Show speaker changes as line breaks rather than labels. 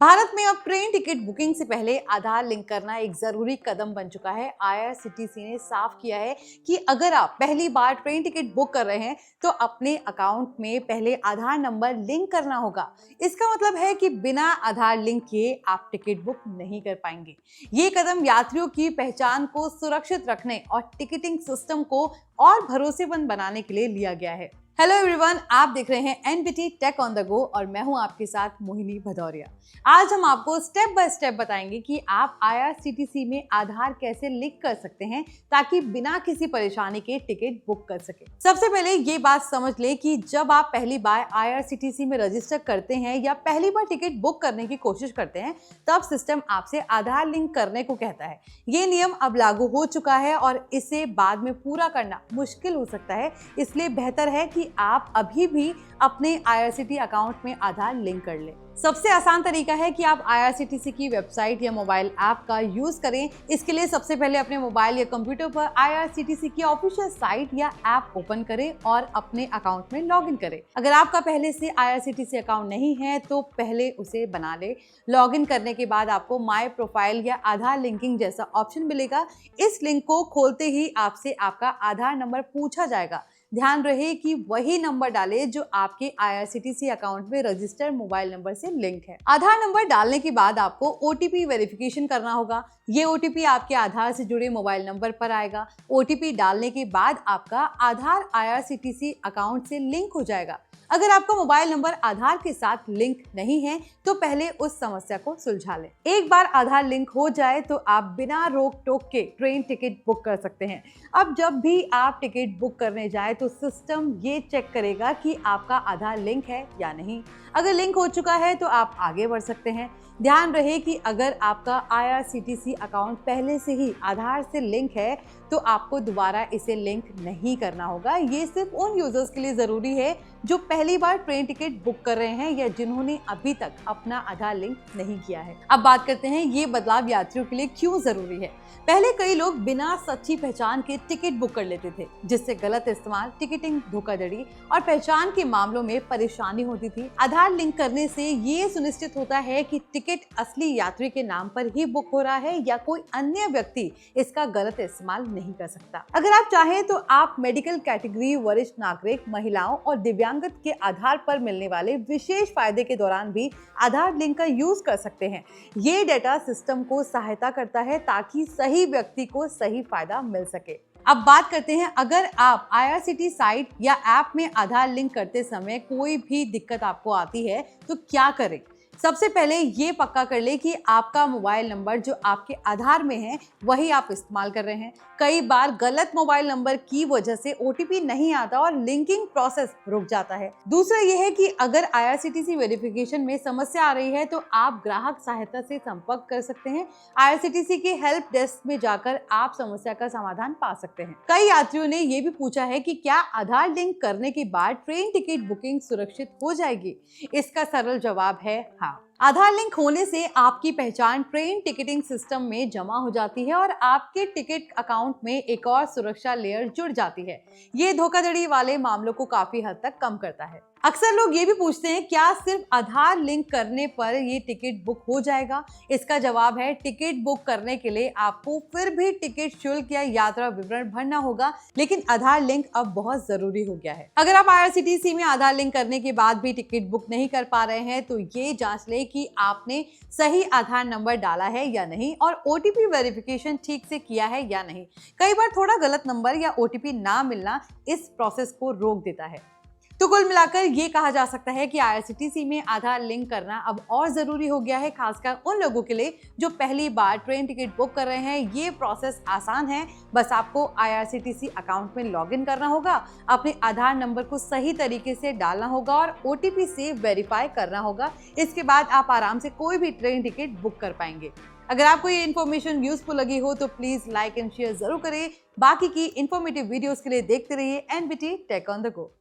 भारत में अब train ticket booking से पहले आधार लिंक करना एक जरूरी कदम बन चुका है। आईआरसीटीसी ने साफ किया है कि अगर आप पहली बार ट्रेन टिकट बुक कर रहे हैं तो अपने अकाउंट में पहले आधार नंबर लिंक करना होगा। इसका मतलब है कि बिना आधार लिंक किए आप टिकट बुक नहीं कर पाएंगे। ये कदम यात्रियों की पहचान को सुरक्षित रखने और टिकटिंग सिस्टम को और भरोसेमंद बनाने के लिए लिया गया है। हेलो एवरीवन, आप देख रहे हैं NBT tech on the go और मैं हूं आपके साथ मोहिनी भदौरिया। आज हम आपको स्टेप बाय स्टेप बताएंगे कि आप आईआरसीटीसी में आधार कैसे लिंक कर सकते हैं ताकि बिना किसी परेशानी के टिकट बुक कर सके। सबसे पहले ये बात समझ ले कि जब आप पहली बार आईआरसीटीसी में रजिस्टर करते हैं या पहली बार टिकट बुक करने की कोशिश करते हैं तब सिस्टम आपसे आधार लिंक करने को कहता है। ये नियम अब लागू हो चुका है और इसे बाद में पूरा करना मुश्किल हो सकता है, इसलिए बेहतर है कि आप अभी भी अपने आईआरसीटी अकाउंट में आधार लिंक कर लें। सबसे आसान तरीका है कि आप आईआरसीटीसी की वेबसाइट या मोबाइल ऐप का यूज करें। इसके लिए सबसे पहले अपने मोबाइल या कंप्यूटर पर आईआरसीटीसी की ऑफिशियल साइट या ऐप ओपन करें और अपने अकाउंट में लॉगिन करें। अगर आपका पहले से आईआरसीटीसी अकाउंट नहीं है तो पहले उसे बना ले। लॉगिन करने के बाद आपको माय प्रोफाइल या आधार लिंकिंग जैसा ऑप्शन मिलेगा। इस लिंक को खोलते ही आपसे आपका आधार नंबर पूछा जाएगा। ध्यान रहे कि वही नंबर डालें जो आपके आईआरसीटीसी अकाउंट में रजिस्टर्ड मोबाइल नंबर से लिंक है। आधार नंबर डालने के बाद आपको ओटीपी वेरिफिकेशन करना होगा। ये ओटीपी आपके आधार से जुड़े मोबाइल नंबर पर आएगा। ओटीपी डालने के बाद आपका आधार आईआरसीटीसी अकाउंट से लिंक हो जाएगा। अगर आपका मोबाइल नंबर आधार के साथ लिंक नहीं है तो पहले उस समस्या को सुलझा लें। एक बार आधार लिंक हो जाए तो आप बिना रोक टोक के ट्रेन टिकट बुक कर सकते हैं। अब जब भी आप टिकट बुक करने जाए तो सिस्टम ये चेक करेगा कि आपका आधार लिंक है या नहीं। अगर लिंक हो चुका है तो आप आगे बढ़ सकते हैं। ध्यान रहे कि अगर आपका आईआरसीटीसी अकाउंट पहले से ही आधार से लिंक है तो आपको दोबारा इसे लिंक नहीं करना होगा। ये सिर्फ उन यूजर्स के लिए जरूरी है जो पहली बार ट्रेन टिकट बुक कर रहे हैं या जिन्होंने अभी तक अपना आधार लिंक नहीं किया है। अब बात करते हैं ये बदलाव यात्रियों के लिए क्यों जरूरी है। पहले कई लोग बिना सच्ची पहचान के टिकट बुक कर लेते थे, जिससे गलत इस्तेमाल, टिकटिंग धोखाधड़ी और पहचान के मामलों में परेशानी होती थी। आधार लिंक करने से ये सुनिश्चित होता है कि टिकट असली यात्री के नाम पर ही बुक हो रहा है या कोई अन्य व्यक्ति इसका गलत इस्तेमाल नहीं कर सकता। अगर आप चाहें तो आप मेडिकल कैटेगरी, वरिष्ठ नागरिक, महिलाओं और दिव्यांगत के आधार पर मिलने वाले विशेष फायदे के दौरान भी आधार लिंक का यूज कर सकते हैं। ये डेटा सिस्टम को सहायता करता है ताकि सही व्यक्ति को सही फायदा मिल सके। अब बात करते हैं, अगर आप आईआरसीटी साइट या ऐप में आधार लिंक करते समय कोई भी दिक्कत आपको आती है तो क्या करें। सबसे पहले ये पक्का कर ले कि आपका मोबाइल नंबर जो आपके आधार में है वही आप इस्तेमाल कर रहे हैं। कई बार गलत मोबाइल नंबर की वजह से ओटीपी नहीं आता और लिंकिंग प्रोसेस रुक जाता है। दूसरा ये है कि अगर आईआरसीटीसी वेरिफिकेशन में समस्या आ रही है तो आप ग्राहक सहायता से संपर्क कर सकते हैं। आईआरसीटीसी के हेल्प डेस्क में जाकर आप समस्या का समाधान पा सकते हैं। कई यात्रियों ने ये भी पूछा है कि क्या आधार लिंक करने के बाद ट्रेन टिकट बुकिंग सुरक्षित हो जाएगी। इसका सरल जवाब है हाँ। आधार लिंक होने से आपकी पहचान ट्रेन टिकटिंग सिस्टम में जमा हो जाती है और आपके टिकट अकाउंट में एक और सुरक्षा लेयर जुड़ जाती है। ये धोखाधड़ी वाले मामलों को काफी हद तक कम करता है। अक्सर लोग ये भी पूछते हैं, क्या सिर्फ आधार लिंक करने पर ये टिकट बुक हो जाएगा। इसका जवाब है, टिकट बुक करने के लिए आपको फिर भी टिकट शुल्क या यात्रा विवरण भरना होगा, लेकिन आधार लिंक अब बहुत जरूरी हो गया है। अगर आप आईआरसीटीसी में आधार लिंक करने के बाद भी टिकट बुक नहीं कर पा रहे हैं तो ये जांच ले कि आपने सही आधार नंबर डाला है या नहीं और ओटीपी वेरिफिकेशन ठीक से किया है या नहीं। कई बार थोड़ा गलत नंबर या ओटीपी ना मिलना इस प्रोसेस को रोक देता है। तो कुल मिलाकर ये कहा जा सकता है कि आईआरसीटीसी में आधार लिंक करना अब और जरूरी हो गया है, खासकर उन लोगों के लिए जो पहली बार ट्रेन टिकट बुक कर रहे हैं। ये प्रोसेस आसान है, बस आपको आईआरसीटीसी अकाउंट में लॉगिन करना होगा, अपने आधार नंबर को सही तरीके से डालना होगा और ओटीपी से वेरीफाई करना होगा। इसके बाद आप आराम से कोई भी ट्रेन टिकट बुक कर पाएंगे। अगर आपको ये इन्फॉर्मेशन यूजफुल लगी हो तो प्लीज लाइक एंड शेयर जरूर करें। बाकी की इन्फॉर्मेटिव वीडियोस के लिए देखते रहिए NBT tech on the go.